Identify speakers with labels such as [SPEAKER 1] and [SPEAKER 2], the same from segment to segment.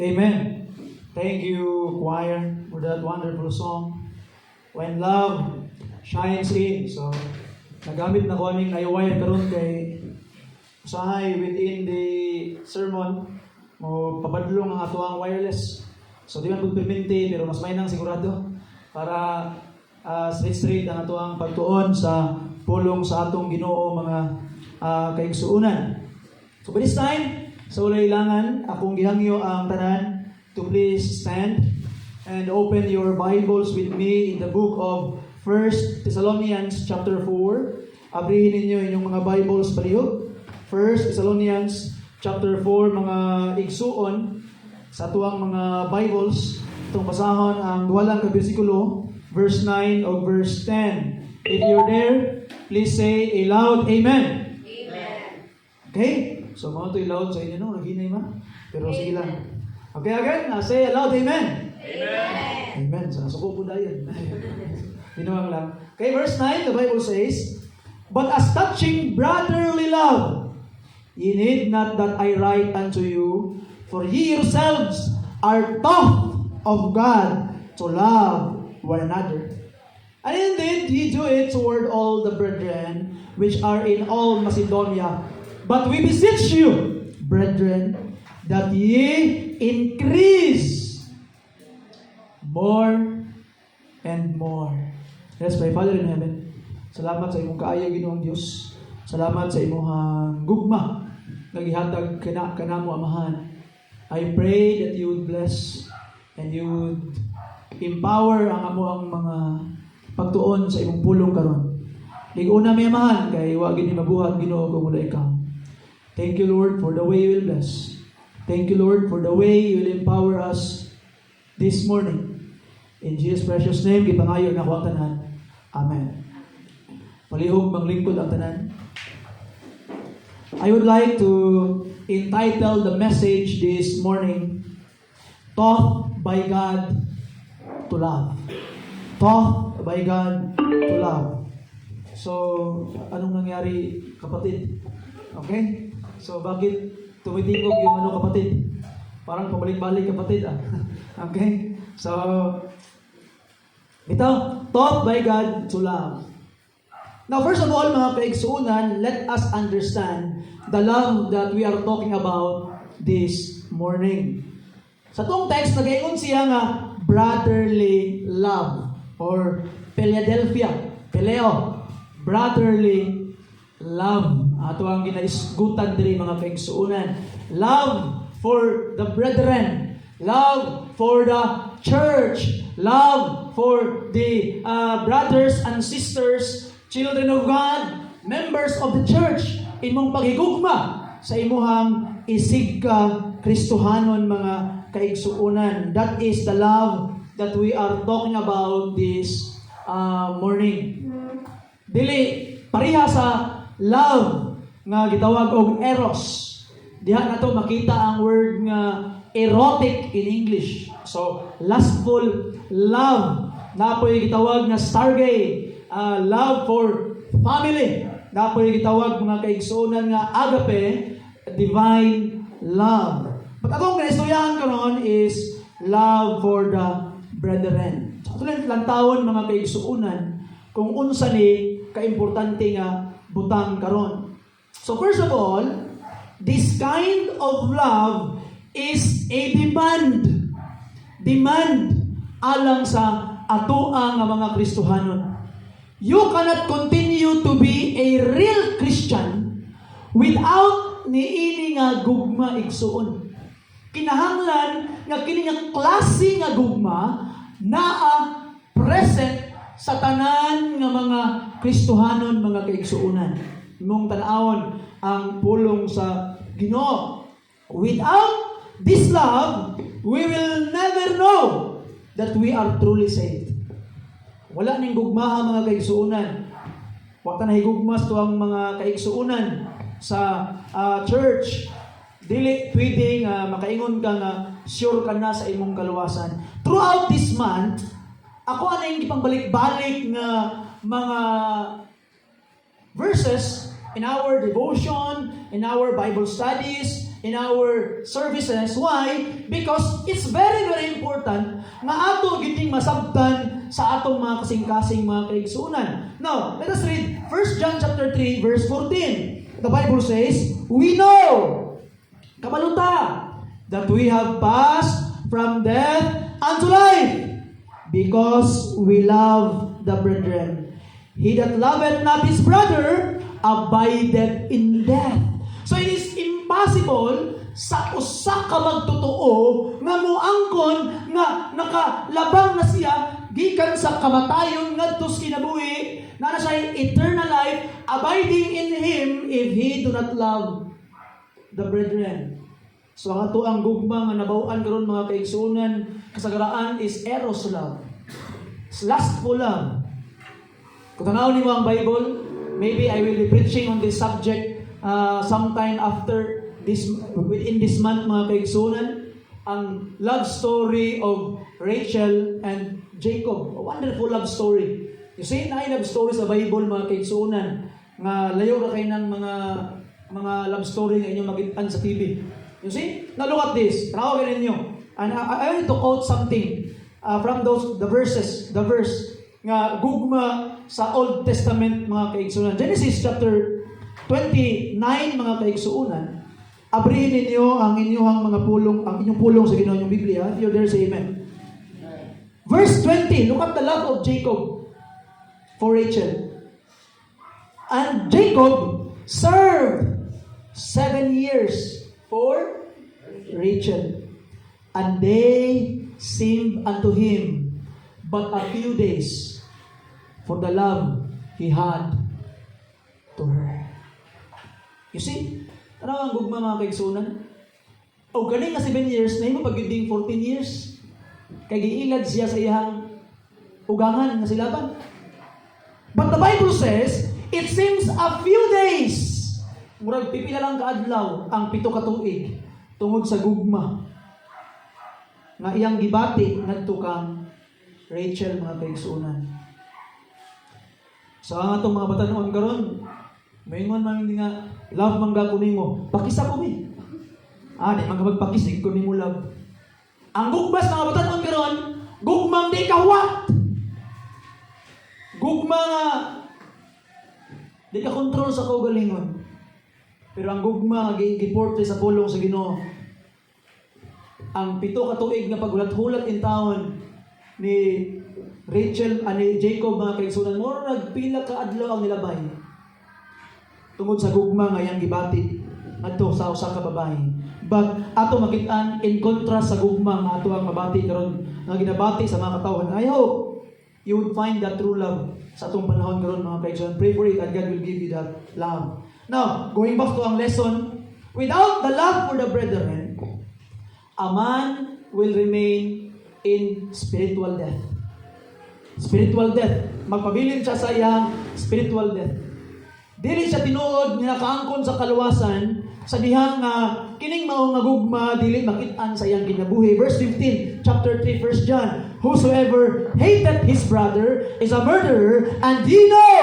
[SPEAKER 1] Amen. Thank you, choir, for that wonderful song. When love shines in. So, nagamit na ko aming naiwire karon kay usahay within the sermon mo papadlong ang ato ang wireless. So, di man pagpipinti, pero mas may nang sigurado para straight ang ato ang pagtuon sa pulong sa atong Ginoo mga kaigsuunan. So, by this time, sa ulay ilangan, akong gihangyo ang tanan to please stand and open your Bibles with me in the book of 1 Thessalonians chapter 4. Abrihin ninyo inyong mga Bibles palihog. 1 Thessalonians chapter 4, mga igsuon sa tuwang mga Bibles. Itong basahon ang duwalang kabersikulo, verse 9 o verse 10. If you're there, please say a loud Amen.
[SPEAKER 2] Amen.
[SPEAKER 1] Okay? So, mga ito'y loud sa inyo, no? Naghinay man. Pero sige lang. Okay, again. Say aloud, Amen.
[SPEAKER 2] Amen.
[SPEAKER 1] Amen. So, nasuko po dahil. Binuwang lang. Okay, verse 9, the Bible says, But as touching brotherly love, ye need not that I write unto you, for ye yourselves are taught of God to love one another. And indeed, ye do it toward all the brethren which are in all Macedonia. But we beseech you, brethren, that ye increase more and more. Let's pray. Father in heaven, salamat sa imong kaayo, Ginoong Diyos. Salamat sa imong gugma nagihatag kanamo amahan. I pray that you would bless and you would empower ang amo ang mga pagtuon sa imong pulong karon. Liguna may amahan kay wa gini mabuhat Ginoo kung wala ikaw. Thank you, Lord, for the way you will bless. Thank you, Lord, for the way you will empower us this morning. In Jesus' precious name, gipangayo na ko ang tanan. Amen. Palihog manglingkod ang tanan. I would like to entitle the message this morning, Taught by God to Love. Taught by God to Love. So, anong nangyari, kapatid? Okay? So, bakit tumitingog yung kapatid? Parang pabalik-balik kapatid, Okay? So, ito, taught by God to love. Now, first of all, mga kaigsuunan, let us understand the love that we are talking about this morning. Sa itong text, nag-iingon siya nga brotherly love or Philadelphia, Phileo, brotherly love. Ato ang ginaisgutan diri mga kaigsuunan. Love for the brethren. Love for the church. Love for the brothers and sisters, children of God, members of the church. Imong paghigugma sa imuhang isigka Kristohanon mga kaigsuunan. That is the love that we are talking about this morning. Dili pareha sa love nga gitawag og eros. Diha nato makita ang word nga erotic in English. So, lustful love. Napoy gitawag nga stargate. Love for family. Napoy gitawag mga kaigsuonan nga agape, divine love. But atong kinaistoryahan karon is love for the brethren. So, ito lang taon mga kaigsuonan kung unsa ni kaimportante nga butang karon. So first of all, this kind of love is a demand. Demand alang sa atoa nga mga Kristohanon. You cannot continue to be a real Christian without niini nga gugma igsuon. Kinahanglan nga kini nga klase nga gugma naa present sa tanan nga mga Kristohanon mga kaigsuunan. Imong tan-awon ang pulong sa Ginoo. Without this love, we will never know that we are truly saved. Wala ning gugmaha mga kaigsuunan. Wa ta nahigugma sa tuwang mga kaigsuunan sa church. Dili pwedeng makaingon ka nga sure ka na sa imong kaluwasan. Throughout this month, ako anay gipangbalik-balik nga mga verses in our devotion, in our Bible studies, in our services. Why? Because it's very, very important nga ato giting masabtan sa atong mga kasing-kasing mga kaigsunan. Now, let us read 1 John chapter 3, verse 14. The Bible says, we know, kabaluta, that we have passed from death unto life, because we love the brethren. He that loveth not his brother abideth in death. So it is impossible sa usa ka magtotoo nga moangkon nga nakalabang na siya gikan sa kamatayon ngadto sa kinabuhi, na siya eternal life abiding in him if he do not love the brethren. So ang ato ang gugma nga nabaw-an karon mga kaigsunan, kasagaraan is eros love. It's lustful love. Kung tanaw nimo ang Bible, maybe I will be preaching on this subject sometime after within this month mga kaigsunan, ang love story of Rachel and Jacob. A wonderful love story. You see, na love story sa Bible mga kaigsunan nga layo ra kay ng mga love story nga inyo makita sa TV. You see? Now look at this. Tanaw ganin niyo. And I want to quote something from the verse nga gugma sa Old Testament mga kaigsunan. Genesis chapter 29 mga kaigsunan. Abrihin ninyo ang inyong mga pulong, ang inyong pulong sa Ginoo, inyong Biblia. If you're there, say amen. Verse 20, look at the love of Jacob for Rachel. And Jacob served 7 years for Rachel. And they seemed unto him but a few days for the love he had to her. You see? Ano ang gugma mga kaigsunan? O galing nga 7 years, na imo pagiging 14 years. Kay giilad siya sa iyang ugangan nga silaban. But the Bible says, it seems a few days. Murag pipila lang kaadlaw ang 7 ka tuig tungod sa gugma nga iyang gibati ngadto kang Rachel mga kaigsunan. So ang atong mga batanon karon, maingon man hindi nga love man ga kunin mo. Pakisa ko mi. Di man magpakisig kunin mo love. Ang gugmas mga batanon karon, gugmang di kahuwat. Gugma nga di ka kontrol sa kaugalingon. Pero ang gugma nga giportray sa pulong sa Ginoo. Ang 7 ka tuig na paghulat-hulat in taon ni Rachel ani Jacob mga kaigsunan, mo nagpila ka adlaw ang nilabay. Tungod sa gugma nga iyang gibati adto sa usa ka babae. But ato makit-an in contrast sa gugma nga ato ang mabati karon nga ginabati sa mga katawhan. I hope you would find that true love sa atong panahon karon mga kaigsunan. Pray for it and God will give you that love. Now, going back to ang lesson, without the love for the brethren, a man will remain in spiritual death. Spiritual death. Magpabilin siya sa iyang spiritual death. Dili siya tinuod nga nakaangkon sa kaluwasan sa dihang kining mao nga gugma dili makit-an sa iyang kinabuhi. Verse 15, chapter 3, 1 John. Whosoever hateth his brother is a murderer, and ye know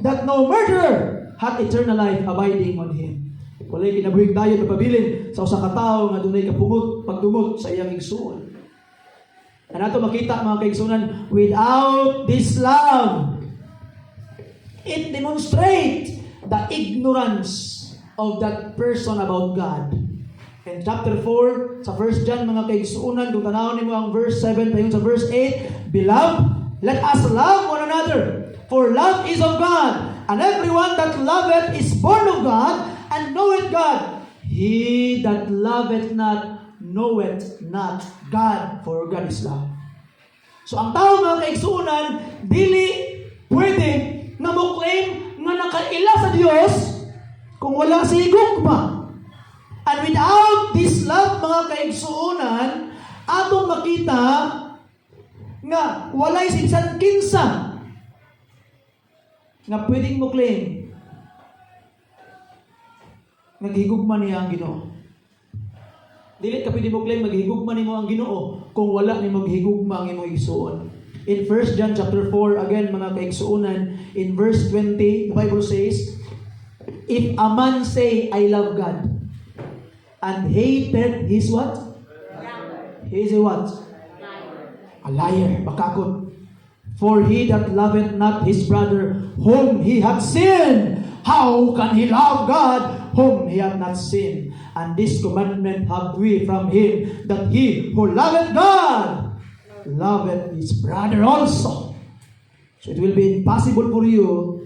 [SPEAKER 1] that no murderer hath eternal life abiding on him. Walay kinabuhing dayon mapabilin sa usa ka tawo nga dunay kapungot pagdumot sa iyang igsuon. Ano ato makita mga kaigsunan, without this love, it demonstrates the ignorance of that person about God. In chapter 4, sa 1 John mga kaigsunan, kung tanawin mo ang verse 7 tayo sa verse 8, Beloved, let us love one another, for love is of God, and everyone that loveth is born of God, and knoweth God. He that loveth not, knoweth not God, for God is love. So ang tao mga kaigsunan, dili pwede na mo-claim nga nakaila sa Diyos kung wala si gugma. And without this love mga kaigsunan, atong makita nga walay sinsan kinsa nga pwedeng mo-claim naghigugma niya ang Ginoo. Dili ka pwede mo claim maghigugma nimo ang Ginoo kung wala nimo maghigugma ang imong igsuon. In 1 John chapter 4, again mga kaigsuonan, in verse 20, the Bible says, if a man say, I love God, and hated his what? He is a what? A liar. Bakakot. For he that loveth not his brother whom he hath seen, how can he love God whom he hath not seen? And this commandment have we from him, that he who loveth God loveth his brother also. So it will be impossible for you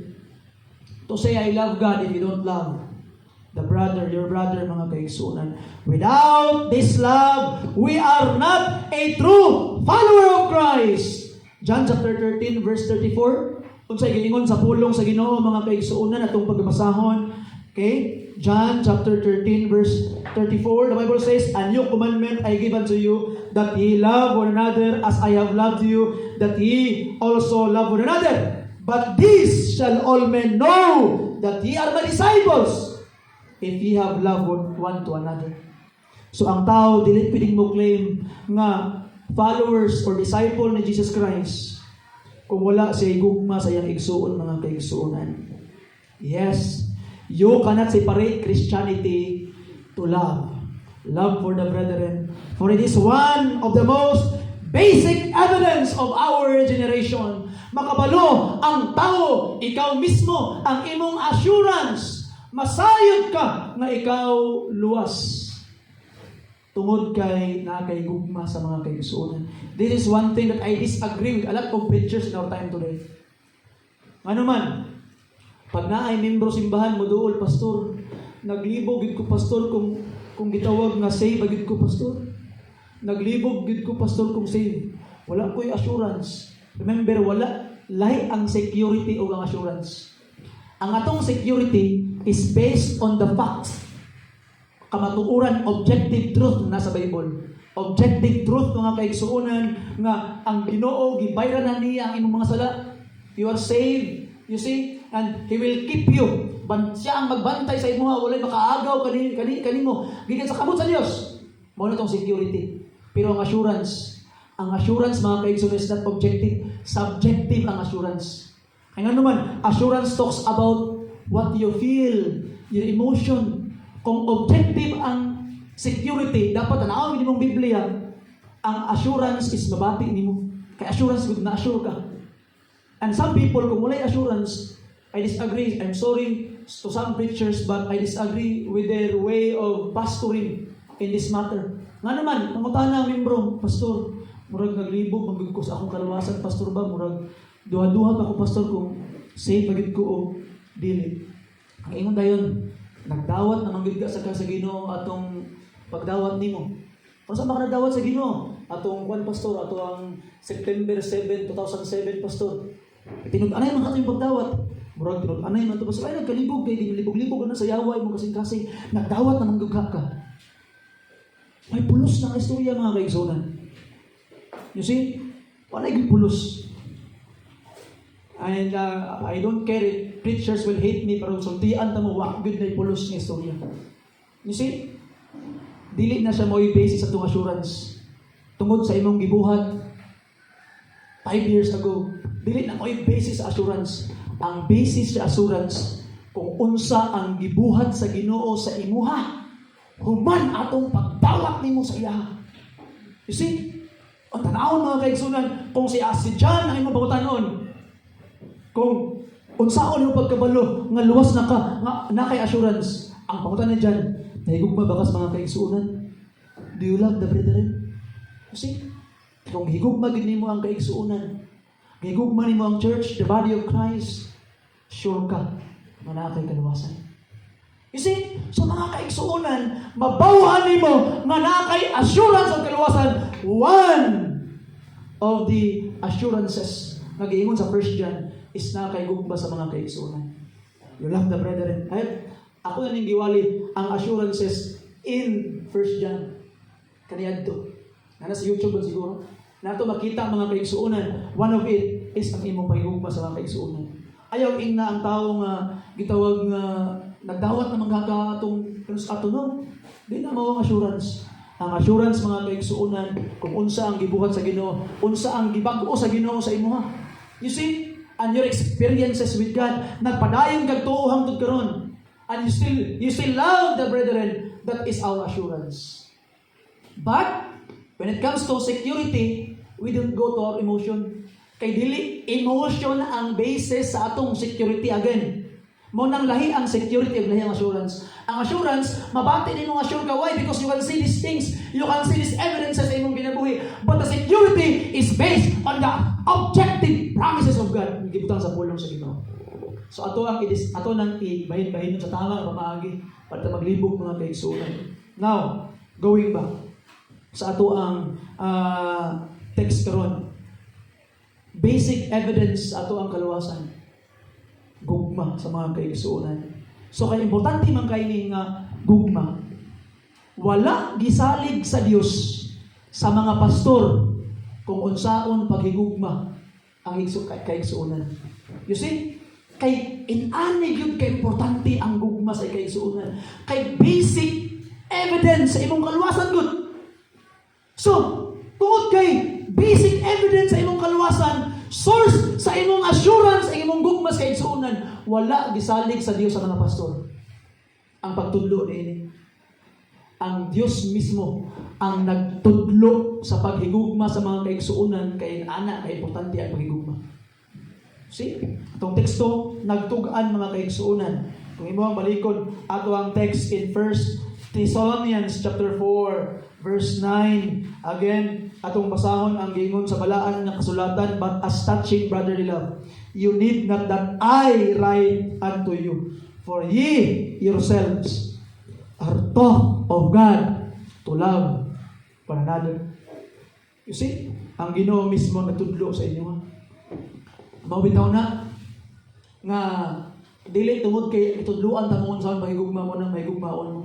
[SPEAKER 1] to say, I love God, if you don't love your brother, mga kaigsunan. Without this love, we are not a true follower of Christ. John chapter 13, verse 34. Kung sa giingon sa pulong sa Ginoo, mga kaigsunan, atong pagbasahon. Okay? John chapter 13, verse 34. The Bible says, a new commandment I give unto you, that ye love one another as I have loved you, that ye also love one another. But this shall all men know that ye are my disciples, if ye have love one to another. So ang tao, dili pwedeng mo claim nga followers or disciple ni Jesus Christ kung wala siya igugma sa iyang igsuon, mga kaigsuonan. Yes, you cannot separate Christianity to love. Love for the brethren. For it is one of the most basic evidence of our generation. Makabalo ang tao, ikaw mismo, ang imong assurance. Masayod ka na ikaw luwas. Tungod kay nakaigugma sa mga kaigsuonan. This is one thing that I disagree with a lot of preachers in our time today. Ano man, pag naay membro simbahan mo dool, pastor, naglibog gid ko pastor kung gitawag nga save gid ko pastor. Naglibog gid ko pastor kung save. Wala ko'y assurance. Remember, wala lahi ang security o ang assurance. Ang atong security is based on the facts. Kamatuuran, objective truth na sa Bible. Objective truth, mga kaigsuonan, nga ang Ginoo gibayran na niya ang imong mga sala. You are saved, you see, and He will keep you. Siya ang magbantay sa imo, walay makaagaw kanimo. Gikan sa kamot sa Dios. Mao na tong security. Pero ang assurance, mga kaigsuonan, is not objective, subjective ang assurance. Kaya nga naman, assurance talks about what you feel, your emotion. Kung objective ang security, dapat tanawin nimong Biblia, ang assurance is mabati nimo. Kaya assurance, good na assure ka. And some people, kung walay assurance, I disagree. I'm sorry to some preachers, but I disagree with their way of pastoring in this matter. Nga naman, pangutaan na membro, pastor, murag naglibog, magigko sa akong kalawasan, pastor ba, murag duha-duha pa ko, pastor, kung safe magigko o dili. Ang ingon dayon, nagdawat na manggid ka sa Ginoo atong pagdawat nimo. Kung saan ba ka nagdawat sa Ginoo? Atong pastor, ato ang September 7, 2007, pastor. Tinud-anay man atong pagdawat. Murag tinud-anay man to, pastor. Ay, nagkalibog, kay libog-libog ka na sa yaway mo kasing-kasing. Nagdawat na manggid ka. May pulos na istorya, mga kaigsuonan. You see? Wala yung pulos. And I don't care if preachers will hate me, pero sultian tamo, wak good na ipulos ng istorya. You see? Dili na siya mo'y basis sa itong assurance. Tungod sa imong gibuhat 5 years ago, dili na mo'y basis sa assurance. Ang basis sa assurance, kung unsa ang gibuhat sa Ginoo sa imuha, human atong pagdawat nimo sa iya. You see? Ang tanawon, mga kaigsunan, kung si John ang imong pangutanon, kung unsaon yung pagkabalo nga luwas na ka na kay assurance, ang pangutan ni John, nahigugma bakas mga kaigsuonan. Do you love the brethren? You see? Kung higugma gid nimo ang kaigsuonan, higugma nimo ang church, the body of Christ, sure ka na kay kaluwasan. You see? So mga kaigsuonan, mabawaan nimo nga na kay assurance ang kaluwasan. One of the assurances nga giingon sa 1 John is na kay gugba sa mga kaigsuonan. You love the brethren. Ay, ako na ning giwali ang assurances in 1 John. Kaniyadto. Nana sa YouTube ba siguro? Nato makita ang mga kaigsuonan. One of it is ang imong pagigugma sa mga kaigsuonan. Ayaw ing na ang tao nga gitawag nga nagdawat na manggaka atong ato no. Di na mao ang assurance. Ang assurance, mga kaigsuonan, kung unsa ang gibuhat sa Ginoo, unsa ang gibag-o sa Ginoo sa imuha. You see? And your experiences with God, nagpadayon kag tuo hangtod karon, and you still love the brethren, That is our assurance. But, when it comes to security, we don't go to our emotion. Kay dili, emotion ang basis sa atong security again. Mo nang lahi ang security ug lahi ang assurance. Ang assurance, mabati din mo assure ka. Why? Because you can see these things. You can see these evidences sa imong ginabuhi. But the security is based on the objective promises of God. Gibutang sa pulong sa Ginoo. So ato nang ibahin-bahin sa tama pamaagi para maglibog mga kaigsuonan. Now, going back sa ato ang text karon. Basic evidence sa ato ang kaluwasan. Gugma sa mga kaigsuonan. So kay importante man kay ni nga gugma. Wala gisalig sa Dios sa mga pastor kung unsaon paghigugma ang kaigsuonan. You see? Kay inani gyud kay importante ang gugma sa kaigsuonan. Kay basic evidence sa imong kaluwasan gud. So, tungod kay basic evidence sa imong kaluwasan, source sa imong assurance sa imong gugma sa kaigsuonan, wala gisalig sa Dios sa mga pastor. Ang pagtudlo niini. Ang Dios mismo ang nagtudlo sa paghigugma sa mga kaigsuonan kay ana kay importante ang paghigugma. See? Itong teksto nagtugan mga kaigsuonan. Kung imo ang balikod ato ang text in 1 Thessalonians chapter 4 verse 9. Again, atong basahon ang giingon sa balaan nga kasulatan, but as touching brotherly love, you need not that I write unto you, for ye yourselves are taught of God to love one another. You see, ang Ginoo mismo nagtudlo sa inyo. Mawitaw na nga dili tungod kay itudluan ta mo unsaon paghigugma mo nang mahigugmaon mo.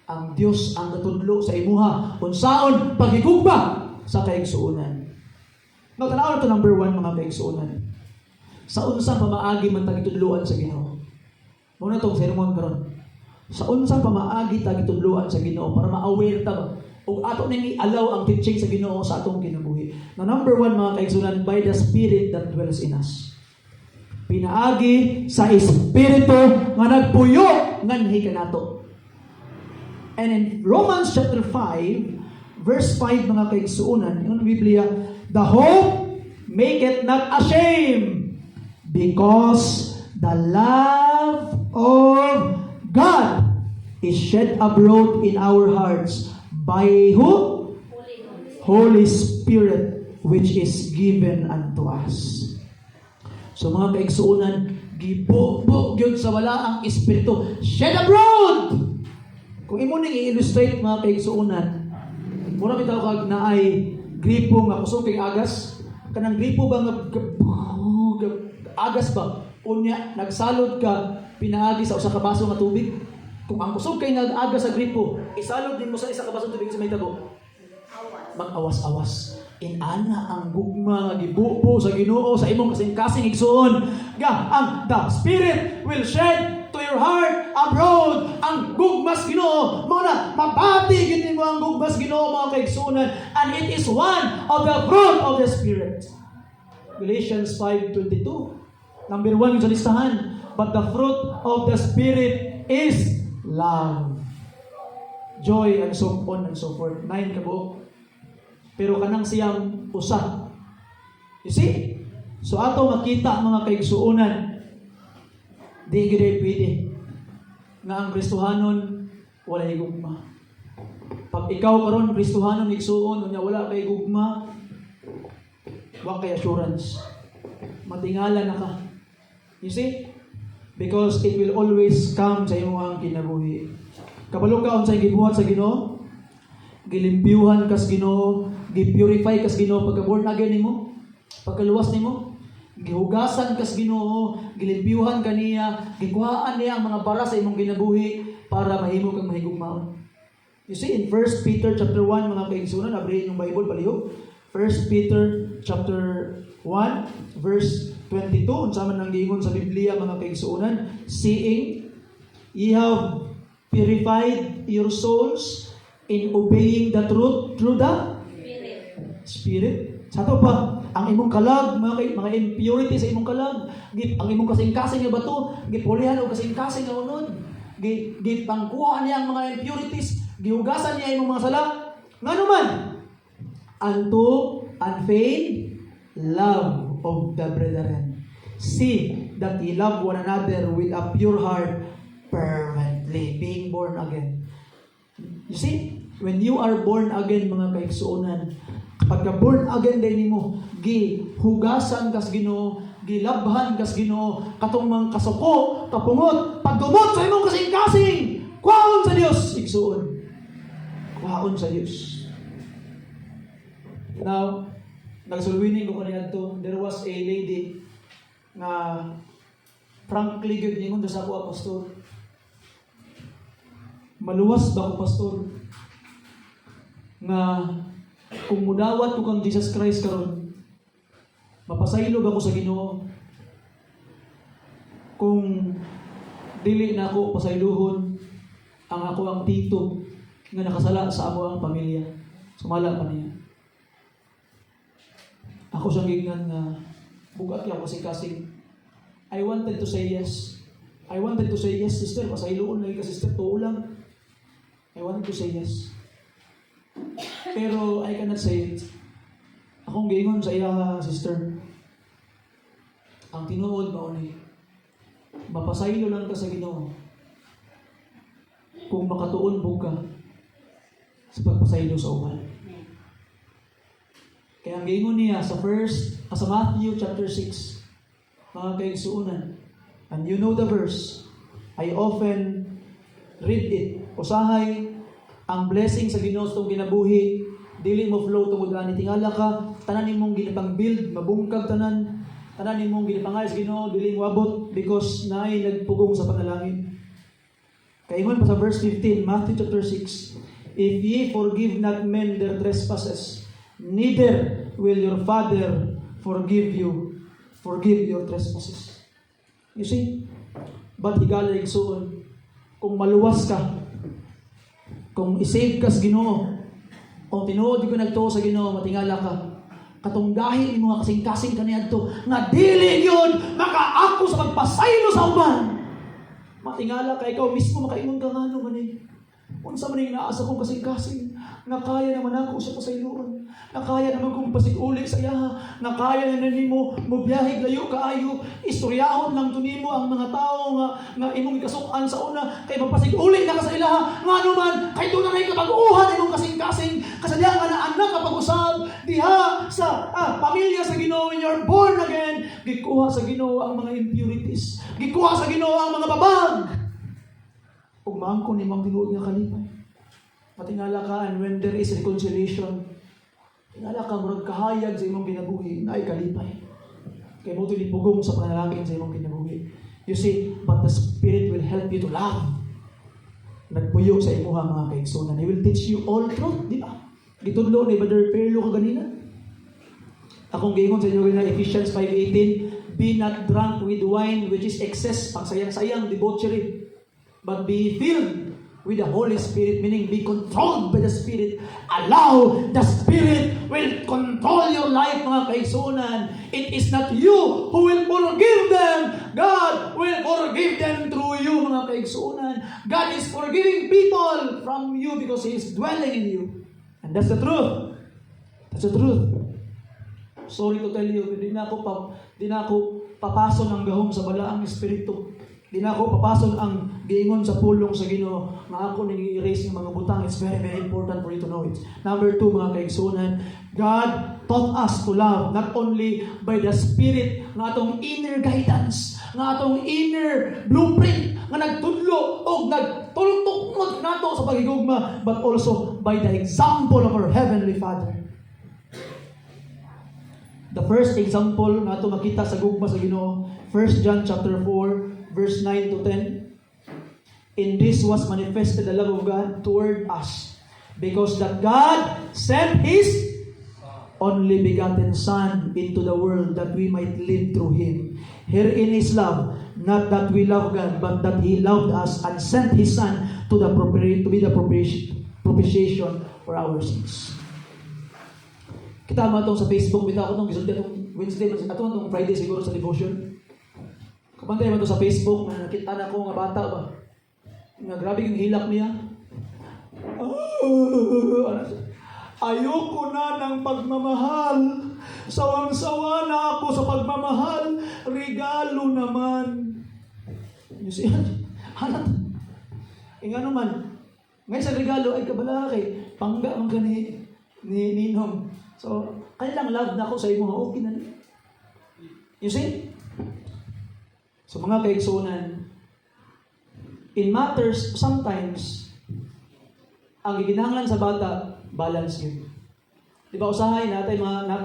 [SPEAKER 1] Ang Dios ang natudlo sa imuha unsaon paghigugma sa kaigsuonan. No, tanaw to number 1 mga kaigsuonan. Sa unsang pamaagi man ta gitudluan sa Ginoo. Mao na tong sermon karon. Sa unsang pamaagi ta gitudluan sa Ginoo para ma-aware ta ba ug ato ning i-allow ang teaching sa Ginoo sa atong kinabuhi. Na number 1 mga kaigsuonan, by the Spirit that dwells in us. Pinaagi sa Espiritu nga nagpuyo nganhi kanato. And in Romans chapter 5 verse 5 mga kaigsuonan, yung Biblia, the hope maketh not ashamed, because the love of God is shed abroad in our hearts by who? Holy Spirit, which is given unto us. So mga kaigsuonan, gibugbog yun sa wala ang Espiritu, shed abroad. Kung imo ning i-illustrate mga kaigsuonan, mura bitaw kag naay gripo nga kusog kay agas, kanang gripo ba nga agas ba? Unya nagsalod ka pinaagi sa usa ka baso nga tubig. Kung ang kusog kay nag-agas sa gripo, isalod din mo sa isa ka baso tubig sa may tabo. Mag-awas-awas. Inana ang gugma nga gibubo sa Ginoo sa imong kasing-kasing igsuon. Ang the Spirit will shed to your heart abroad ang gugmas Ginoo. Muna mabati gid mo ang gugmas Ginoo mga kaigsuonan, and it is one of the fruit of the Spirit. Galatians 5:22. Number 1 sa listahan. But the fruit of the Spirit is love, joy, and so on and so forth. 9 kabuok. Pero kanang siyang usa. You see? So ato makita mga kaigsuonan, di gid pwede nga ang Kristohanon wala higugma. Pag ikaw karon Kristohanon igsuon unya wala kay gugma, wa kay assurance. Matingala na ka. You see? Because it will always come sa imong kinabuhi. Kabalo ka unsay gibuhat sa Ginoo? Gilimpyuhan kas Ginoo, gipurify kas Ginoo pagka born again nimo, pagkaluwas nimo, gihugasan kas Ginoo, gilimpyuhan kaniya, gikuhaan niya ang mga bara sa imong kinabuhi para mahimo kang mahigugmaon. You see in 1 Peter chapter 1 mga kaigsuonan, abrihin yung Bible palihog. 1 Peter chapter 1 verse 22, unsa man ang giingon sa Biblia mga kaigsuonan, seeing ye have purified your souls in obeying the truth through the Spirit. Sa to pa, ang imong kalag, mga impurity sa imong kalag, ang imong kasing-kasing nga bato, gipulihan o kasing-kasing nga unod, gipangkuha niya ang mga impurities, Gihugasan niya imong mga sala. Ngano man? Unto unfeigned love of the brethren. See that ye love one another with a pure heart fervently, being born again. You see, when you are born again, mga kaigsuonan, kapag ka born again din mo, gihugasan kas Ginoo, gilabhan kas Ginoo, katong mga kasuko, kapungot, pagdumot sa imong kasing-kasing, kwaon sa Dios, igsuon. Kwaon sa Dios. Now, nagsulwining ko kaniadto, there was a lady na frankly good ningon sa ako pastor. Maluwas ba ko pastor? Nga kung mudawat ko kang Jesus Christ karon, mapasaylog ako sa Ginoo. Kung dili na ako pasayluhon, ang ako ang tito nga nakasala sa amo ang pamilya. Sumala pa niya. Ako siyang gingan nga bugat lang kasi I wanted to say yes. I wanted to say yes, sister. Pasayloon lagi ka, sister. Tuo lang. I wanted to say yes. Pero I cannot say it. Akong gingon sa iya, sister. Ang tinuod ba ni? Mapasaylo lang ka sa Ginoo. Kung makatuon mo ka sa pagpasaylo sa uban. Kaya ang gingon niya sa Matthew chapter 6, mga kaigsuunan. And you know the verse. I often read it. Usahay, ang blessing sa Ginoo itong ginabuhi, dili mo flow tungod ani tingala ka, tanan nimong ginapang build, mabungkag tanan nimong ginapangayos Ginoo, dili mo abot because naay nagpugong sa panalangin. Kaingon pa sa verse 15, Matthew chapter 6, if ye forgive not men their trespasses, neither will your Father forgive your trespasses. You see? But higala igsuon, kung maluwas ka, kung isave ka sa Ginoo, kung tinuod ko nagtuo sa Ginoo, matingala ka, katong dahil mga kasing-kasing kaniadto, nga dili yun makaako sa pagpasaylo sa uban. Matingala ka, ikaw mismo makaingon ka nga no, manig. Unsa man yung naasa kong kasing-kasing, nakaya naman ako sa pasayloon. Nakaya naman kong pasig-uli sa iya. Nakaya na nimo mo biyahig layo kaayo. Istoryahon lang to nimo ang mga tao nga imong ikasukan sa una kay mapasig-uli na ka sa ilaha. Ngano man kay do na kay kapag-uhan imong kasing-kasing kasadya nga na anak kapag-usab diha sa pamilya sa Ginoo. When you're born again, gikuha sa Ginoo ang mga impurities. Gikuha sa Ginoo ang mga babag. Ug maangkon nimong tinuod nga kalipay. Matingala ka, and when there is reconciliation, tingala ka, murag kahayag sa imong kinabuhi, na ay kalipay. Kaya mo ito pugong sa panalangin sa imong kinabuhi. You see, but the Spirit will help you to love. Nagpuyo sa imuha mga kaigsunan. He will teach you all truth, di ba? Gitudlo ni Brother Perlo ka ganina. Akong gingon sa inyo ganina, Ephesians 5:18, be not drunk with wine which is excess, pangsayang-sayang, debauchery, but be filled with the Holy Spirit, meaning be controlled by the Spirit. Allow the Spirit will control your life, mga kaigsunan. It is not you who will forgive them. God will forgive them through you, mga kaigsunan. God is forgiving people from you because He is dwelling in you. And that's the truth. That's the truth. Sorry to tell you, di na ako papason ang gahom sa balaang espiritu. Di na ako papason ang giingon sa pulong sa Ginoo na ako nag-erase ng mga butang. It's very, very important for you to know it. Number 2, mga kaigsunan, God taught us to love not only by the Spirit, nga atong inner guidance, nga atong inner blueprint, nga nagtudlo o nagtultok nato sa pagigugma, but also by the example of our Heavenly Father. The first example nga ito makita sa gugma sa Ginoo, 1 John chapter 4, verse 9 to 10. In this was manifested the love of God toward us, because that God sent His only begotten Son into the world that we might live through Him. Herein is love, not that we love God, but that He loved us and sent His Son to be the propitiation for our sins. Kita mo itong sa Facebook, bitaw ko itong gisulti itong Wednesday, itong Friday siguro sa devotion. Kapantay mo ito sa Facebook, nakita na ko nga bata ba? Nga grabe yung hilak niya. Ayoko na ng pagmamahal. Sawang-sawa na ako sa pagmamahal. Regalo naman. You see, hanap. Nga naman, ngayon sa regalo ay kabalaki. Pangga ang gani ni Ninong. So, kailang love na ako sa imo. Okay na. You see? So mga kaigsunan, in matters, sometimes, ang giginahanglan sa bata, balance yun. Di ba usahay natay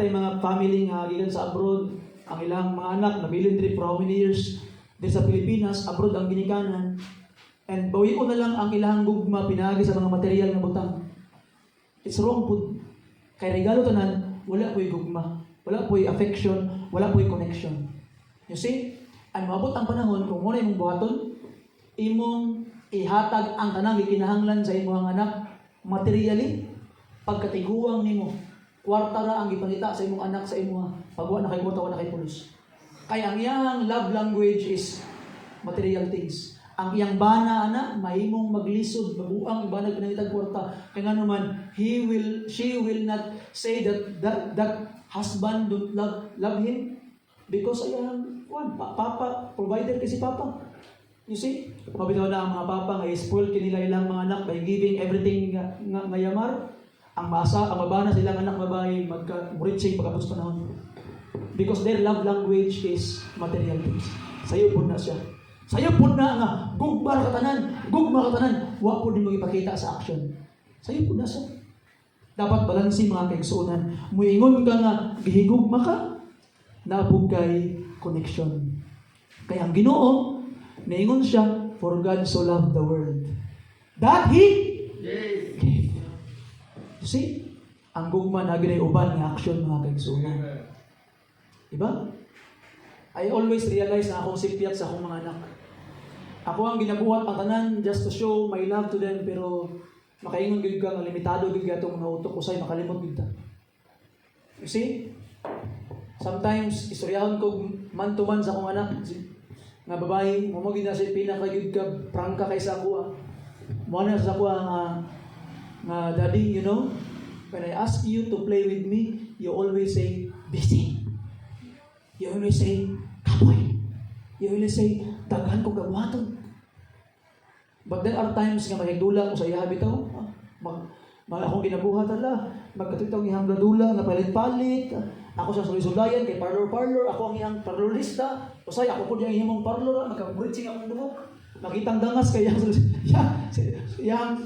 [SPEAKER 1] mga family nga gikan sa abroad, ang ilang mga anak nabilin diri for how many years din sa Pilipinas, abroad ang ginikanan. And bawi ko na lang ang ilang gugma pinagi sa mga material nga butang. It's wrong po. Kay regalo tanan, wala po'y gugma, wala po'y affection, wala po'y connection. You see? Ang mabot ang panahon kung muna imong buhaton, imong ihatag ang tanang gikinahanglan sa imong anak materially, pagkatiguang nimo, kwarta ra ang gipangita sa imong anak sa imong pagwa na kay kwarta wa na kay pulos. Kaya ang iyang love language is material things. Ang iyang bana ana mahimong maglisod, mabuang ibanag pinangitag kwarta. Kaya nga naman, she will not say that husband don't love him because ayang papa provider kasi papa. You see? Mabitaw na ang mga papa nga spoil kinila ilang mga anak by giving everything nga yamar. Ang mabana silang anak babae magka-muritsing pagkapos panahon. Because their love language is material things. Sayo po na siya. Sayo po na nga, gugma katanan, wa po din magipakita sa action. Sayo po na siya. Dapat balansi mga kaigsunan. Muingon ka nga, gihigugma ka, nabugay connection. Kaya ang Ginoo, naingon siya, for God so loved the world, that He gave. You see? Ang gugma na ginay uban ng action mga kaigsunan. Diba? I always realize na akong sipyat sa akong mga anak. Ako ang ginabuhat ang tanan just to show my love to them, pero makaingon gid ka nga limitado gid atong mga utok usay makalimot gid ta. You see? Sometimes istoryahon ko man to man sa akong anak nga babae, mo gid na si pinaka gid ka prangka kaysa ako. Mo na sa ako nga daddy, you know, when I ask you to play with me, you always say busy. You always say kapoy. You always say daghan ko gabuhaton. But there are times nga mahigdula ko sa iya bitaw. Akong ginabuhat ala, magkatitaw ihang dula nga palit-palit. Ako sa sulisulayan kay parlor, ako ang iyang parlorista. Usay ako po diyang himong parlor, magka-bridging akong dumok. Makitang dangas kay yang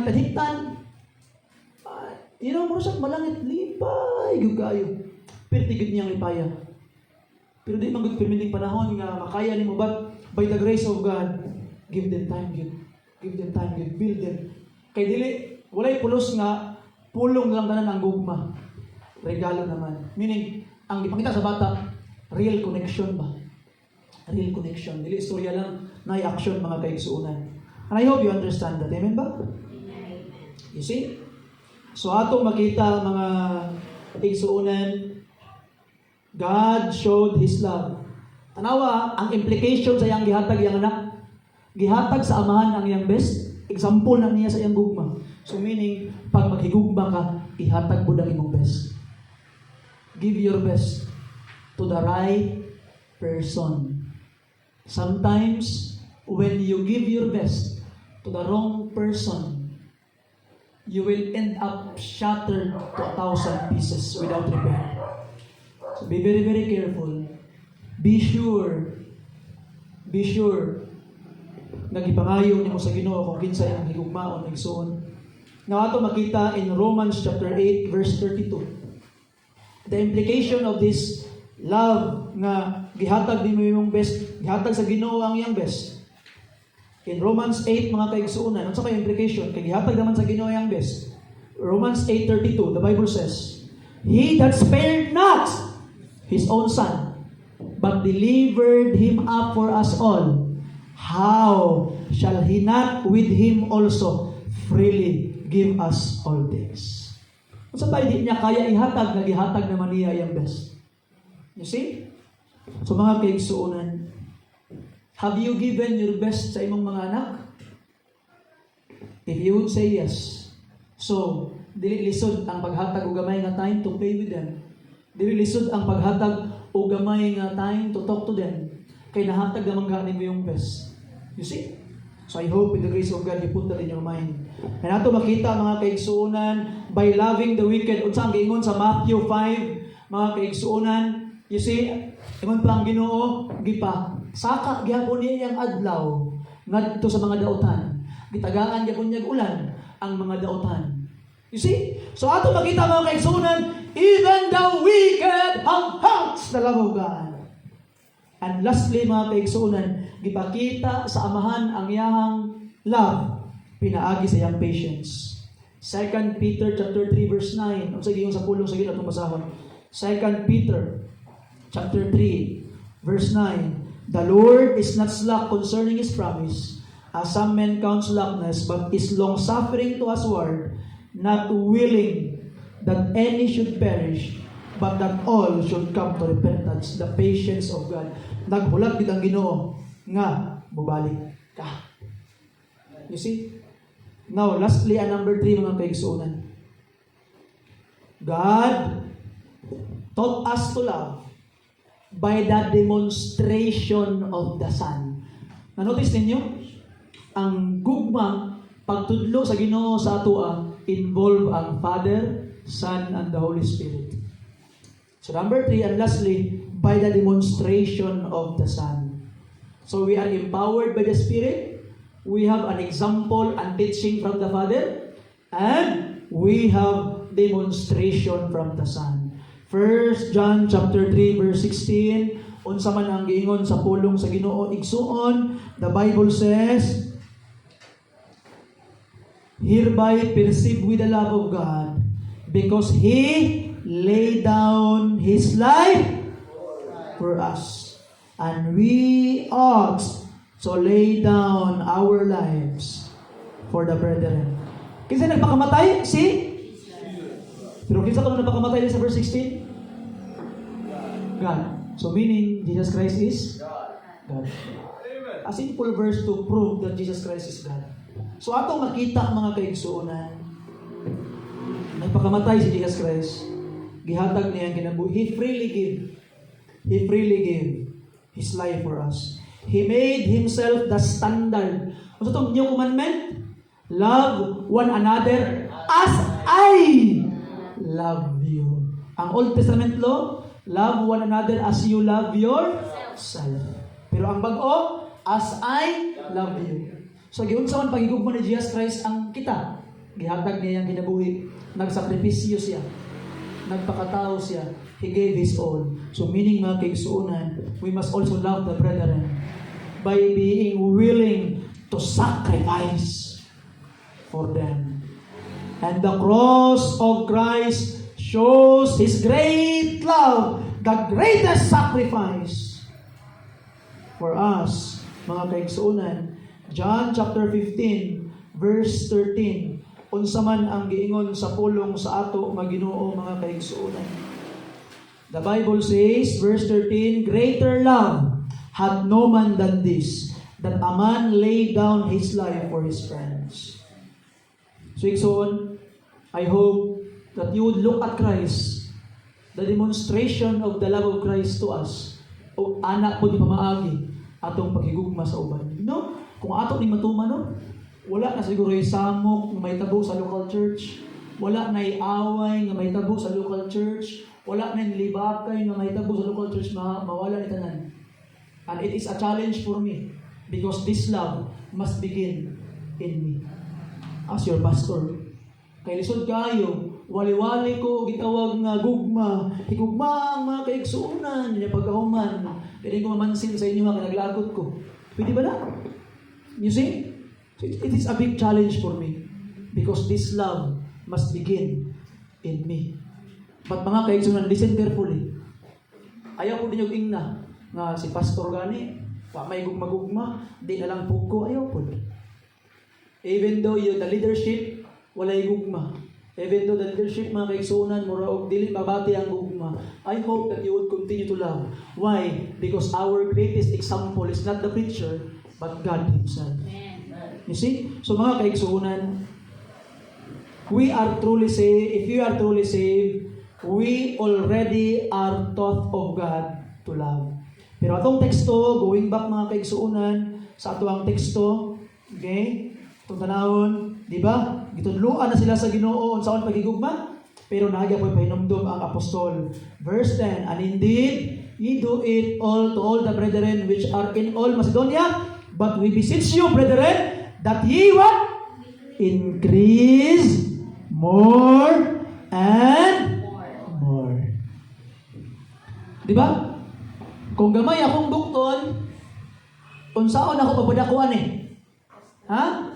[SPEAKER 1] itahiktan. You know, mura siya malangit, lipay, kayo. Pero tigid niyang lipaya. Pero di man gud permiting panahon nga makaya nimo, but by the grace of God, give them time, give them time, build them. Kay dili walay pulos nga pulong lang tanan ang gugma. Regalo naman. Meaning, ang ipakita sa bata, real connection ba? Real connection. Dili istorya lang, na-action mga kaigsuunan. And I hope you understand that. Amen ba? You see? So atong makita mga kaigsuunan, God showed His love. Tanawa, ang implication sa iyang gihatag iyang anak, gihatag sa amahan ang iyang best, example na niya sa iyang gugma. So meaning, pag maghigugma ka, ihatag mo ang imong best. Give your best to the right person. Sometimes, when you give your best to the wrong person, you will end up shattered to 1,000 pieces without repair. So be very, very careful. Be sure nagipangayo nimo sa Ginoo kung kinsa ang higugmaon igsuon. Now ato makita in Romans chapter 8 verse 32. The implication of this love nga gihatag nimo imong best, gihatag sa Ginoo ang iyang best. In Romans 8 mga kaigsuonan, unsa kay implication kay gihatag naman sa Ginoo ang best. Romans 8:32, the Bible says, He that spared not His own Son, but delivered Him up for us all, how shall He not with Him also freely give us all things? Kung sa di niya kaya ihatag, nagihatag naman niya yung best. You see? So mga kaigsuunan, have you given your best sa imong mga anak? If you would say yes. So, dili lisod ang paghatag og gamay nga time to play with them. Dili lisod ang paghatag og gamay nga time to talk to them. Kay nahatag naman ganin mo yung best. You see? So I hope with the grace of God, you put that in your mind. And ato makita mga kaigsuunan, by loving the wicked, unsa ang giingon sa Matthew 5, mga kaigsuunan, you see, ingon pa ang Ginoo, gipa, saka gyapon niya ang adlaw, ngadto sa mga dautan. Gitagaan gyapon niya ulan ang mga dautan. You see? So ato makita mga kaigsuunan, even the wicked have hearts the love of God. And lastly, mga kaigsuunan, gipakita sa amahan ang iyahang love, pinaagi sa iyang patience. 2 Peter chapter 3 verse 9. Ang sige yung sa pulong sige atong basahon. 2 Peter chapter 3 verse 9. The Lord is not slack concerning His promise, as some men count slackness, but is long-suffering to usward, not willing that any should perish, but that all should come to repentance. The patience of God. Naghulat gid ang Ginoo nga mubalik ka. You see? Now, lastly, number 3 mga kaigsuunan. God taught us to love by the demonstration of the Son. Na-notice ninyo? Ang gugma, pagtudlo sa Ginoo sa atoa, involve ang Father, Son, and the Holy Spirit. So number 3, and lastly, by the demonstration of the Son. So we are empowered by the Spirit. We have an example and teaching from the Father. And we have demonstration from the Son. 1 John chapter 3 verse 16. Unsa man ang giingon sa pulong sa Ginoo igsuon, the Bible says, hereby perceive we the love of God, because He laid down His life for us, and we ought to lay down our lives for the brethren. Kinsa nagpakamatay? Pero kinsa ka nagpakamatay sa verse 16? God. So meaning, Jesus Christ is God. A simple verse to prove that Jesus Christ is God. So atong makita mga kaigsuonan, nagpakamatay si Jesus Christ, gihatag niya ang kinabuhi. He freely gave His life for us. He made Himself the standard. Ano itong new commandment? Love one another as I love you. Ang Old Testament law, love one another as you love yourself. Pero ang bag-o, as I love you. So, giunsa man pagigugma ni Jesus Christ ang kita. Gihatag niya ang kinabuhi. Nagsakripisyo siya. Nagpakatao siya. He gave His all. So, meaning mga kaigsuunan, we must also love the brethren by being willing to sacrifice for them. And the cross of Christ shows His great love, the greatest sacrifice for us, mga kaigsuunan. John chapter 15, verse 13. Unsa man ang giingon sa pulong sa ato nga Ginoo mga kaigsuonan. The Bible says, verse 13, greater love hath no man than this, that a man lay down his life for his friends. So igsoon, I hope that you would look at Christ, the demonstration of the love of Christ to us, o anak po di pamaagi atong paghigugma sa uban. No? Kung ato ni matuman, no? Wala na siguro yung samok na may tabo sa local church. Wala na away na may tabo sa local church. Wala na libakay na may tabo sa local church. Mawala ni tanan. And it is a challenge for me because this love must begin in me. As your pastor. Kay lisod kayo, wali-wali ko gitawag nga gugma. Higugma ang mga kaigsuunan. Yung pagkahuman. Pwede ko mamansin sa inyo mga kanaglagot ko. Pwede ba na? You see? It is a big challenge for me because this love must begin in me. But mga kaigsunan, listen carefully. Ayaw ko din yung ingna nga si pastor gani, pa may gugma-gugma, di na lang po ayaw po. Even though the leadership, walay gugma. Even though the leadership, mga kaigsunan, mura og dili babati ang gugma, I hope that you would continue to love. Why? Because our greatest example is not the preacher, but God Himself. You see? So mga kaigsuunan, we are truly saved. If you are truly saved, we already are taught of God to love. Pero atong teksto, going back mga kaigsuunan, sa atuang teksto, okay? Itong tanawon, di ba? Gitudluan na sila sa Ginoo unsaon pagigugma, pero nagya po'y pahinumdum ang apostol. Verse 10, and indeed, ye do it all to all the brethren which are in all Macedonia, but we beseech you, brethren, that ye what? Increase more and more. Di ba? Kung gamay akong bukton, unsaon ako pabadakuan eh? Ha?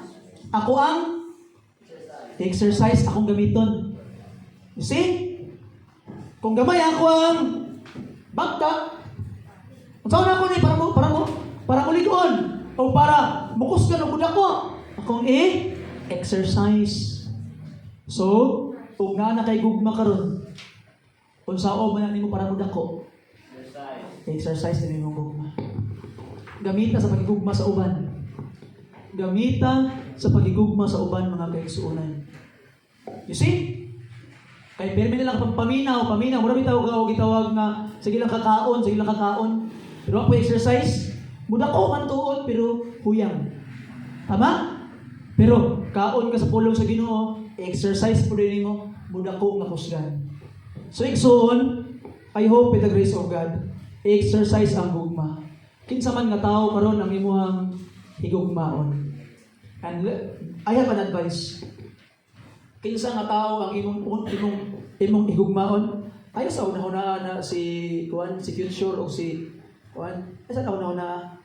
[SPEAKER 1] Ako ang exercise akong gamiton. You see? Kung gamay ako ang bagta, unsaon ako ni para muligon o para mukusgan og budako. Akong exercise. So, kung nga na kay gugma karon, unsaon man nimo para mudako? Exercise din imong gugma. Gamita sa pagigugma sa uban. Gamita sa pagigugma sa uban mga kaigsuonan. You see? Kay permi nilang paminaw, mura bitaw ka og gitawag nga sige lang kakaon. Pero ako exercise, mudako man tuod pero huyang. Tama? Pero kaon ka sa pulong sa Ginoo, exercise po rin mo, mudako nga kusgan. So igsoon, I hope with the grace of God, exercise ang gugma. Kinsa man nga tao karon ang imuhang higugmaon. And I have an advice. Kinsa nga tao ang imong higugmaon? Ayo sa una-una na si Future o si sa una-una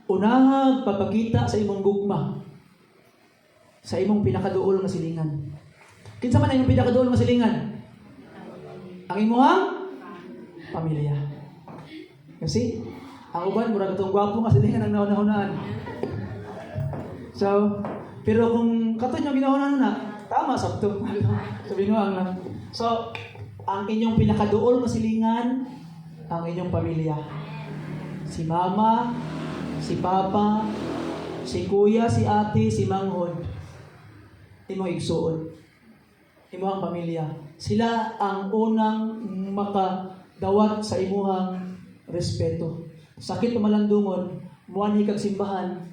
[SPEAKER 1] unahag papakita sa imong gugma sa imong pinakaduol nga silingan. Kinsa man ang imong pinakaduol nga silingan? Ang imong pamilya. Kasi ang uban murag katong gwapo nga silingan ang nauna-unaan. So, pero kung kato nyo ginahon na, tama sabto. Sabi nyo ang so, ang inyong pinakaduol nga silingan, ang inyong pamilya. Si mama, si papa, si kuya, si ate, si manghod, imong igsuon, imong pamilya. Sila ang unang makadawat sa imuhang respeto. Sakit o malandungon, muanhi kag simbahan,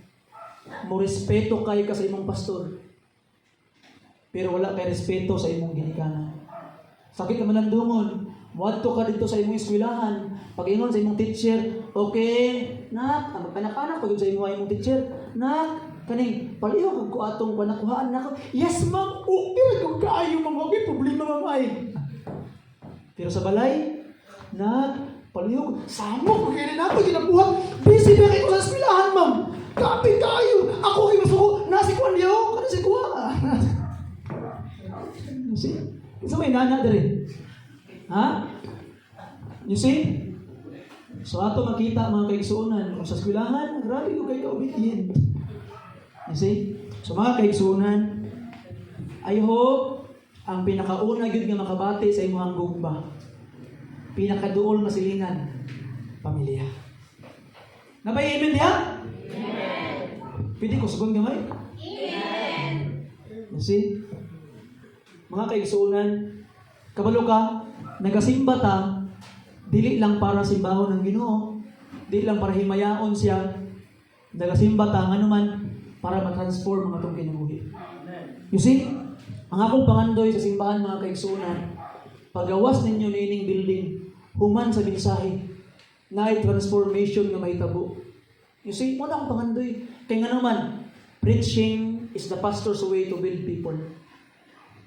[SPEAKER 1] mo respeto kay ka sa imong pastor. Pero wala kay respeto sa imong ginikanan. Sakit o malandungon, muadto ka dito sa imong eskwelahan, pag-ingon sa imong teacher, okay, nak, ang anak-anak pag sa imong teacher, nak, kaning palihog ko atong panakuhaan nako. Yes, ma'am, okay kung kaayo ma'am, okay, problema ma'am ay. Pero sa balay, nak, palihog, samo ko kaya nato ginabuhat. Busy na kayo sa eskwelahan, ma'am. Kapit kayo. Ako kayo masuko, nasi kuwan niyo, kada si kuwa. You see? Isa may nana dali. Ha? You see? So ato makita mga kaigsuonan, kung sa eskwelahan, grabe ko kayo obedient. You see? So mga kaigsuonan, I hope ang pinakauna gyud nga makabati sa imong gugma, pinakaduol nga silingan, pamilya. Nabay amen diha? Amen. Pwede ko sugon gamay? Amen. You see? Mga kaigsuonan, kabalo ka, nagasimba ta, dili lang para simbahon ng Ginoo, dili lang para himayaon siya, nagasimba ta nga naman para ma-transform mga itong kinabuhi. You see, ang akong pangandoy sa simbahan mga kaigsuonan, pagawas ninyo nining building, human sa mensahe, na transformation nga mahitabo. You see, wala akong pangandoy. Kaya nga naman, preaching is the pastor's way to build people.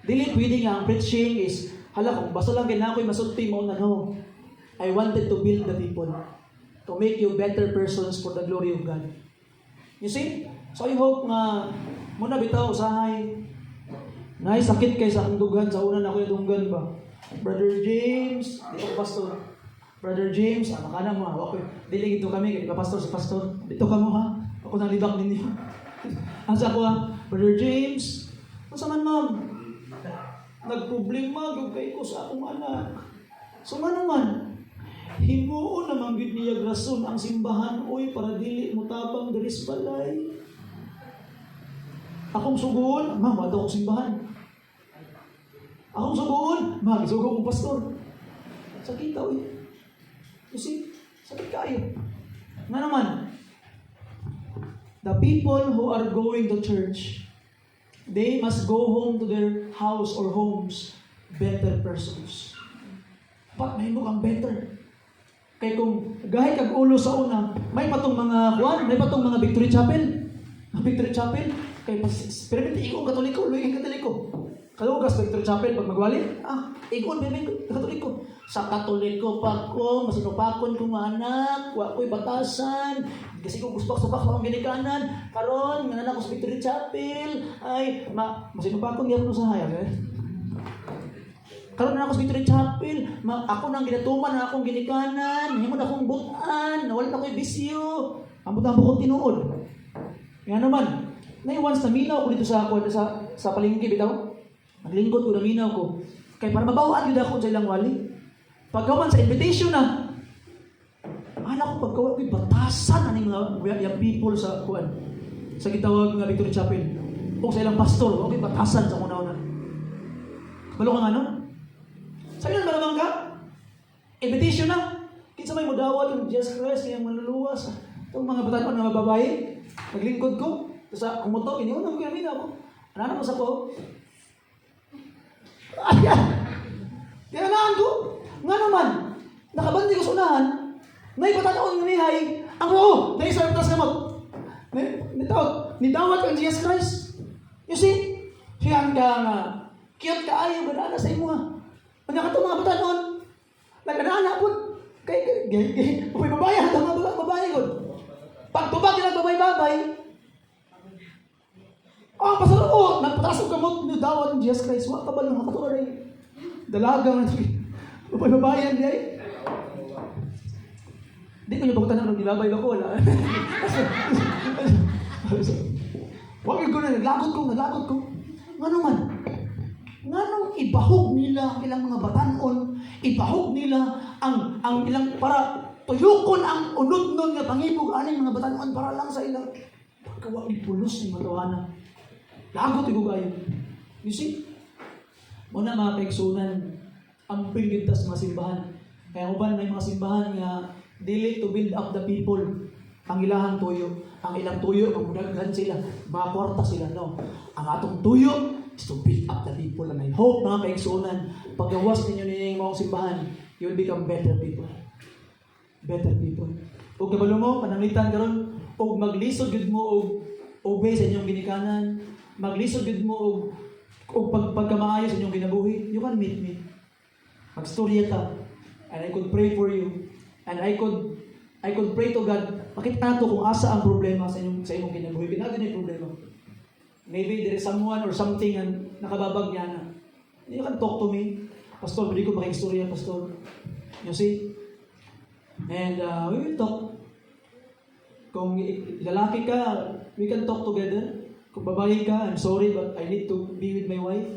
[SPEAKER 1] Dili pwede nga ang preaching is, hala kung basta lang kinakoy masulti mo na no. I wanted to build the people, to make you better persons for the glory of God. You see? So I hope nga, muna bitaw usahay, na sakit kay sa akong dugan, sa una na ako yung dugan ba? Brother James, dito ko pastor. Brother James, makana mo ha, okay. Dili dito kami, kaya pastor sa pastor. Dito ka mo ha, ako nang libak ninyo. Ang sa ako ha, Brother James, masa man ma'am? Nagproblema, yung kayo ko sa akong anak. So man naman, Himuon naman gid niya rason ang simbahan oy para dili mo tabang diri sa balay. Akong sugon, ma'am, ato ko simbahan. Akong sugon, ma'am, sugon kong pastor. Sakit oy. You see, sakit kayo. Nga naman, the people who are going to church, they must go home to their house or homes better persons. Ba't may kang better? Kaya kung gahit kag ulo sa una, may patong mga kuwan, may patong mga Victory Chapel. Victory Chapel, kay pero ikong Katoliko, luwing Katoliko. Kalugas Victory Chapel pag magwali, ikon bebe Katoliko. Sa Katoliko pa ko, masinupakon ko nga anak, wa ko'y batasan, kasi ko gusto-gusto akong ginikanan, karon nga anak ko sa Victory Chapel, ay, masinupakon gyapon sa hayag, Karon na ako sa Victory Chapel, ako nang ginatuman na akong ginikanan, himo na akong butan, nawala na ko'y bisyo, ambot na akong tinuod. Nga naman, once na minaw ko dito sa palengke bitaw, naglingkod ko na minaw ko, kay para mabawaan yun ako sa ilang wali. Pagkawan sa invitation na, anak ko pagkawan ko'y batasan aning mga young people sa kuan, sa gitawag nga Victory Chapel. O sa ilang pastor, okay, batasan sa una-una. Balo ka nga nun? Sa ilan malamang ka? Invitation na. Kinsa may mudawat yung Jesus Christ, yung manluluwas. Itong mga batanon na mababae, naglingkod ko. Sa kumuto, iniunan ko yung mina ko. Ano mo sa ko? Ayan! Tinanaan ko. Nga naman, nakabandi ko sa unahan, naipatataon ng nihay, ang roo, dahil sa atas kamot. Nidawat kang Jesus Christ. You see? Siya nga, cute ka ayaw, gana sa imo ha. Kanya ka itong mga batanon, nagkanaana po, kay babae, ito mga babae ko. Pagtubag nilang babay-babay, pasaro, nagpatasok kamot, nidawat ng Jesus Christ, wak ka ba lang makatulad ay dalagang babay-babayan di ay. Di ko yung pagkutan ng nilabay ako, wala. Wag yung gano'n, naglagot ko. Nga naman, ibahog nila ang ilang mga batanon, ibahog nila ang ilang, para tuyukon ang unod nun nga pangibog aning mga batanon para lang sa ilang pagkawa ni pulos ni matawanan. Lagot yung kayo. You see? Muna mga kaigsunan, ang pinggigtas mga simbahan. Kaya uban may mga simbahan nga dili to build up the people. Ang ilahang tuyo. Ang ilang tuyo, ang mudaghan sila. Mga kwarta sila, no? Ang atong tuyo is to build up the people. And I hope mga kaigsunan, paggawas ninyo ninyong mga simbahan, you will become better people. Better people. Huwag kabalo mo, pananglitan ka ron, huwag maglisod yun mo, huwag obey sa inyong ginikanan, maglisod yun mo, huwag pagkamaayo sa inyong ginabuhi, you can meet me. Magstorya ka, and I could pray for you, and I could pray to God, makita nato kung asa ang problema sa inyong kinabuhi. Pinagin na yung problema. Maybe there is someone or something na nakababag niya na. You can talk to me. Pastor, hindi ko makikistorya, Pastor. You see? And we will talk. Kung lalaki ka, we can talk together. Kung babae ka, I'm sorry, but I need to be with my wife.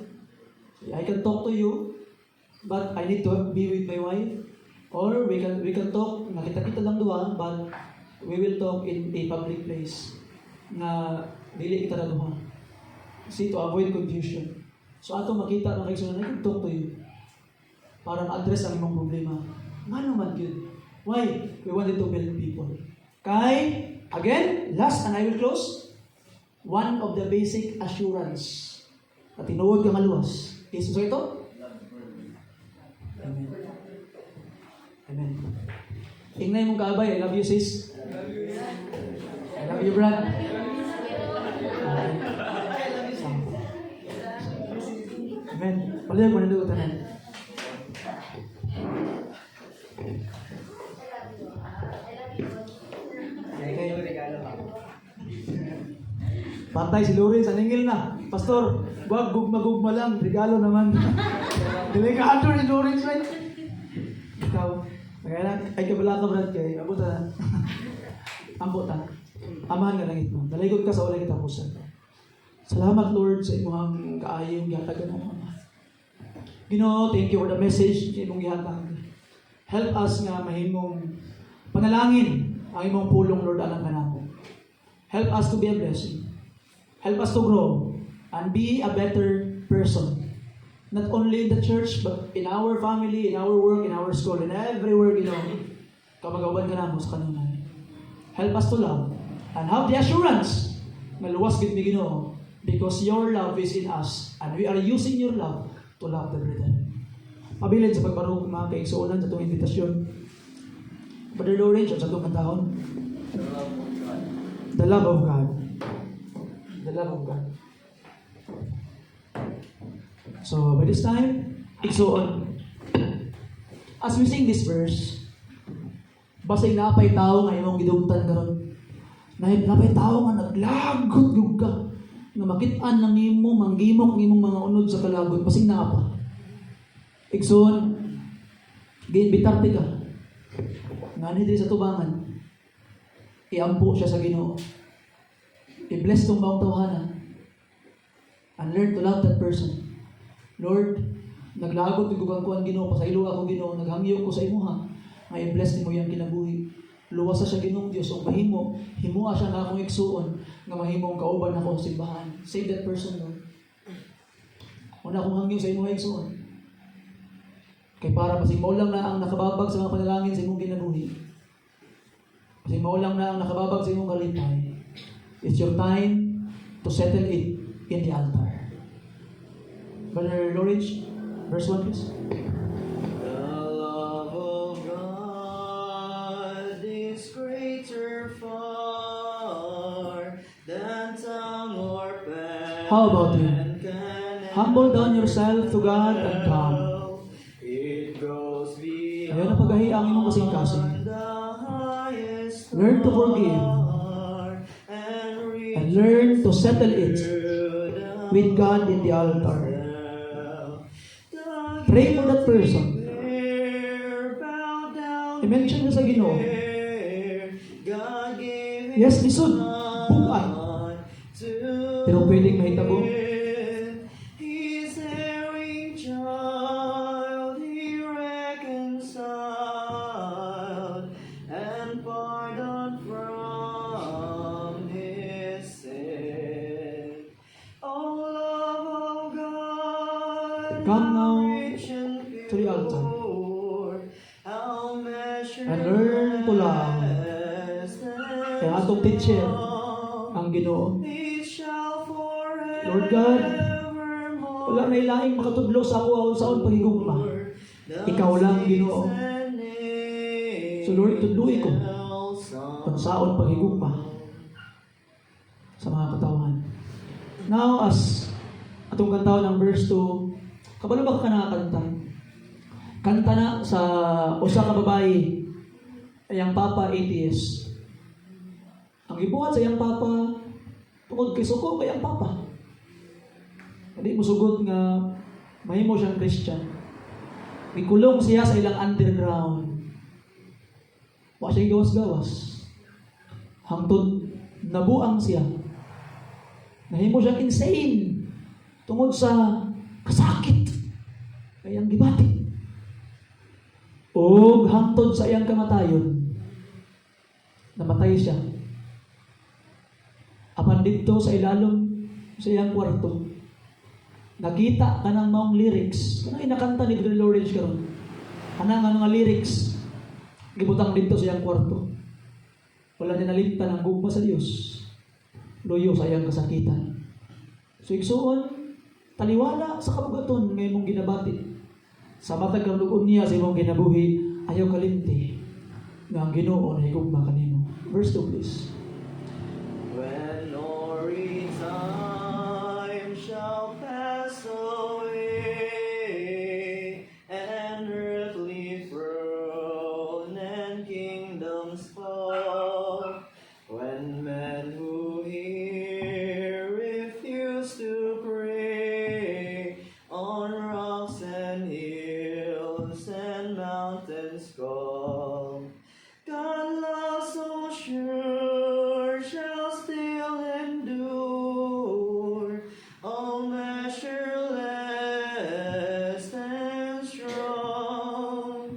[SPEAKER 1] I can talk to you, but I need to be with my wife. Or we can talk, nakita-kita lang duha, but we will talk in a public place na dili kita na duha. See, to avoid confusion. So ato makita ng kaigsunan, I can talk to you para ma-address ang imong problema. Nga naman yun. Why? We wanted to build people. Kay, again, last and I will close, one of the basic assurance na tinuod ka maluwas. Okay, so ito? Amen. Amen. Ingnay mong kaabay, I love you sis. I love you brad. Amen. Palihan ko na doon tanan. Patay si Lawrence, aningil na. Pastor, wag gugma-gugma lang. Regalo naman. Delikado ni Lawrence, right? Ikaw, kaya lang, ay kabala ka, Brad, kay abot na. Ambot na. Amahan ka lang ito. Nalagot ka sa walay kitapusan. Salamat, Lord, sa imong kaayong gihatag ng Ama. Ginoo, thank you for the message sa imong gihatag. Help us nga mahimong panalangin ang imong pulong, Lord, alang kanako. Help us to be a blessing. Help us to grow and be a better person. Not only in the church, but in our family, in our work, in our school, in everywhere, kamagawan ka na mo sa kanunay. Help us to love and have the assurance na luwas gid mi Ginoo because your love is in us and we are using your love to love the brethren. Pabilin sa pagbarog mga kaigsuonan sa itong invitasyon. Brother Lawrence, sa itong kantahon. The love of God. The love of God. So, by this time, igsuon. As we sing this verse, basig napay tao nga imong gidumtan karon. Napay tao nga naglagot gud ka. Nga makit-an na nimo manggimok ang imong mga unod sa kalagot, basig napa. Igsuon, giimbitarte ka. Ngani diri sa tubangan. Iampo siya sa Ginoo. I-bless tong bawang tawhana. And learn to love that person. Lord, naglagot ko kang kuan Ginoo, pasaylo ako Ginoo, naghangyo ko sa imuha. Nga i-bless nimo yang kinabuhi. Luwas sa Ginoong Dios ug mahimo, himua siya nga akong igsuon nga mahimong kauban ako sa simbahan. Save that person, Lord. Una akong hangyo sa imuha igsuon. Kay para pasig mao lang na ang nakababag sa mga panalangin sa imong kinabuhi. Pasig mao lang na ang nakababag sa imong kalipay. It's your time to settle it in the altar. Brother Lawrence, verse 1 please.
[SPEAKER 2] The love of God is greater far than tongue or pen.
[SPEAKER 1] How about you? Humble down yourself to God and come. Ayaw na pagahi ang imong kasing-kasing. Learn to forgive and learn to settle it with God in the altar. Pray for that person. I-mention niyo sa Ginoo. Yes, lisod. Bugay. Pero pwedeng mahitabo. Come now to the altar and learn to love. Kaya atong teacher ang Ginoo. Lord God, wala na ilahing makatudlo sa ako saon paghigugma. Ikaw lang Ginoo. So Lord, tudluin ko kung saon paghigugma sa mga katawan. Now, as atong kantaon ng verse 2, kabalo ba ka nakakanta? Kanta na sa usa ka babae, ayang papa atheist. Ang gibuhat sa iyang papa, tungod kay suko kay iyang papa. Hindi mo sugod nga mahimo siyang Christian. Gikulong siya sa ilang underground. Wa siya gawas-gawas. Hangtod nabuang siya. Nahimo siyang insane tungod sa kasakit kayang gibati. O hangtod sa iyang kamatayon, namatay siya. Apan dito sa ilalom sa iyang kwarto, nakita ka ng mga lyrics. Kanang inakanta ni Brother Lawrence karon. Kanang mga lyrics gibutang dito sa iyang kwarto. Wala din nalimtan ang gugma sa Dios. Luyo sa iyang kasakitan. So igsuon, taliwala sa kabugaton nga imong ginabati. Sa matag kang lugon niya sa imong ginabuhi, ayaw kalimti nga ang Ginoo na higugma kanimo. Verse 2 please.
[SPEAKER 2] When hoary time shall pass away, and earthly throne and kingdoms fall, when men who hear refuse to pray on rocks and hills and mountains call, God love so sure shall still endure, all measureless and strong.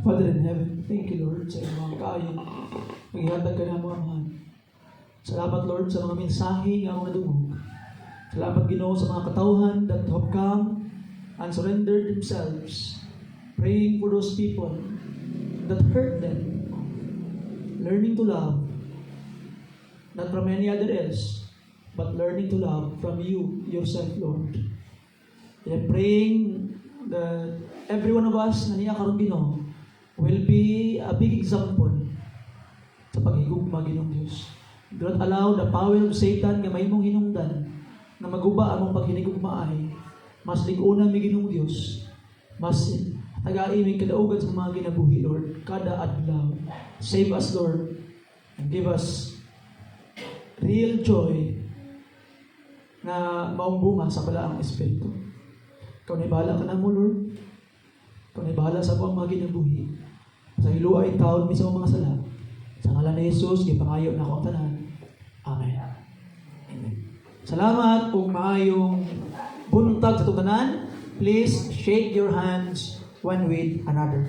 [SPEAKER 1] Father in heaven, thank you, Lord, sa iyong mga kaayon. Maghihatag ka na mga mahal. Salamat, Lord, sa mga mensahe nga mga dungog. Salamat, Ginoo, sa mga katauhan that have come and surrendered themselves, praying for those people that hurt them, learning to love, not from any other else, but learning to love from you, yourself, Lord. And praying that every one of us na niya karon Ginoo will be a big example sa paghigugma Ginoong Diyos. Do not allow the power of Satan nga mahimong hinungdan na maguba among paghinigugma ay mas lig-una mi Ginoong Diyos, mas taga-imig kadaugan sa mga ginabuhi, Lord, kada adlaw. Save us, Lord, and give us real joy na maumbunga sa balaang Espiritu. Ikaw na ibahala ka na mo, Lord. Ikaw na ibahala sa mga ginabuhi. Sa hiluay taon, mi sa mga sala. Sa ngalan ni Jesus, gipangayo na ako ang tanan. Amen. Amen. Salamat kung maayong buntag sa tanan. Please shake your hands one with another.